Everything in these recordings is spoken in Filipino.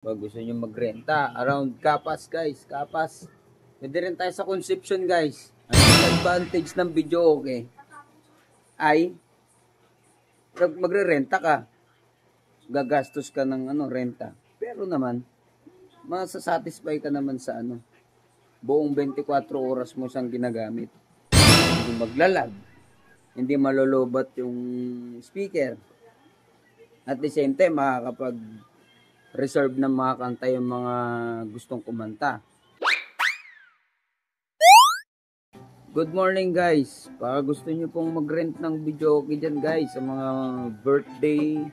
Pag gusto nyo magrenta, around Kapas guys, Kapas. Pwede rin tayo sa Conception guys. Ang advantage ng video okay ay pag magre-renta ka, gagastos ka ng renta. Pero naman, masasatisfy ka naman sa buong 24 oras mo siyang ginagamit. Hindi maglalag, hindi malolobat yung speaker. At the same time, makakapag-reserve ng mga kanta yung mga gustong kumanta. Good morning guys. Baka gusto nyo pong mag-rent ng video okay dyan guys, sa mga birthday,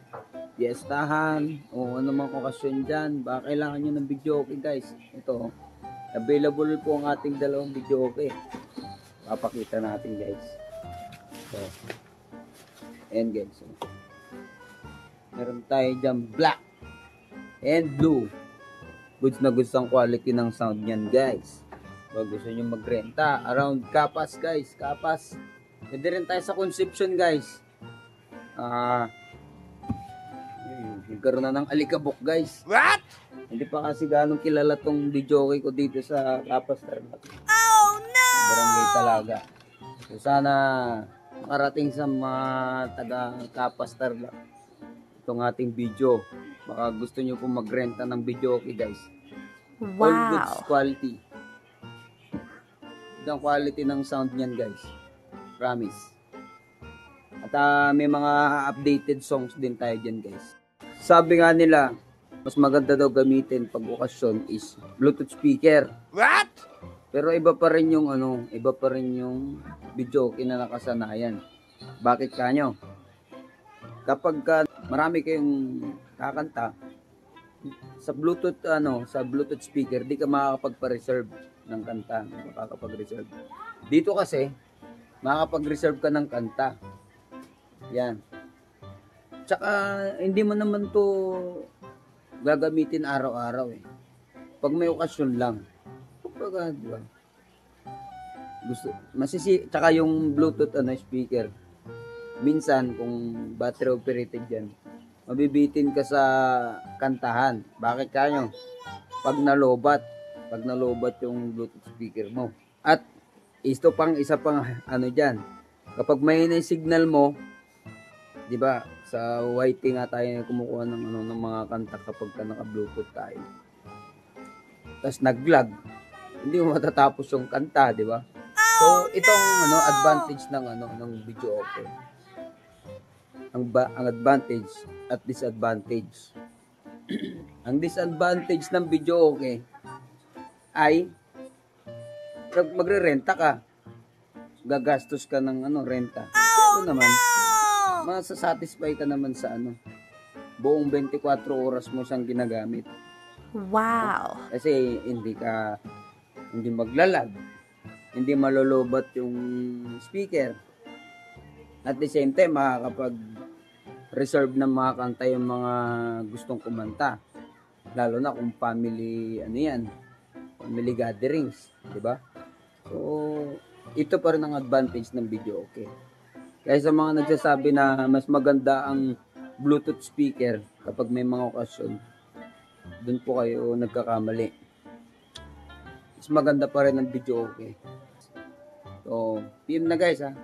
fiestahan, o anumang okasyon dyan. Baka kailangan nyo ng video okay guys. Ito, available po ang ating dalawang video okay. Papakita natin guys. So, and guys, meron tayo dyan black and blue. Goods na goods ang quality ng sound nyan guys. Pag gusto nyo magrenta, around Kapas guys, Kapas. Pwede rin tayo sa Conception guys. Nagkaroon na ng alikabok guys. What? Hindi pa kasi ganong kilala tong video ko dito sa Kapas Tarlac. Oh no! Barangay Talaga. So sana makarating sa mga taga Kapas Tarlac itong ating video. Baka gusto nyo po magrenta ng video okay guys. Wow! All goods quality. Ang quality ng sound niyan guys, promise. At may mga updated songs din tayo dyan guys. Sabi nga nila, mas maganda daw gamitin pag okasyon is Bluetooth speaker. What? Pero iba pa rin yung video okay na nakasanayan. Bakit kanyo? Kapag marami kayong kakanta sa Bluetooth speaker, di ka makakapagpa-reserve ng kanta, makakapag-reserve. Dito kasi, makakapag-reserve ka ng kanta. Yan. Tsaka, hindi mo naman to gagamitin araw-araw eh. Pag may okasyon lang. Pag, di ba? Tsaka yung Bluetooth speaker. Minsan, kung battery operated yan, mabibitin ka sa kantahan. Bakit kanyo? Pag nalobat yung Bluetooth speaker mo. At isa pang dyan. Kapag may signal mo, 'di ba? Sa YT nga tayo kumukuha ng mga kanta kapag naka-Bluetooth tayo. Tapos nag-lag, hindi mo matatapos yung kanta, 'di ba? So itong advantage ng video okay. Ang advantage at disadvantage. Ang disadvantage ng video okay ay pag magre-renta ka, gagastos ka ng renta. Pero naman, masasatisfy ka naman sa buong 24 oras mo siyang ginagamit. Wow! Kasi hindi maglalag, hindi malolobat yung speaker. At the same time, makakapag-reserve ng mga kanta yung mga gustong kumanta. Lalo na kung family gatherings, di ba? So, ito pa rin ang advantage ng video okay. Kaya sa mga nagsasabi na mas maganda ang Bluetooth speaker kapag may mga okasyon, dun po kayo nagkakamali. Mas maganda pa rin ang video okay. So, PM na guys ha.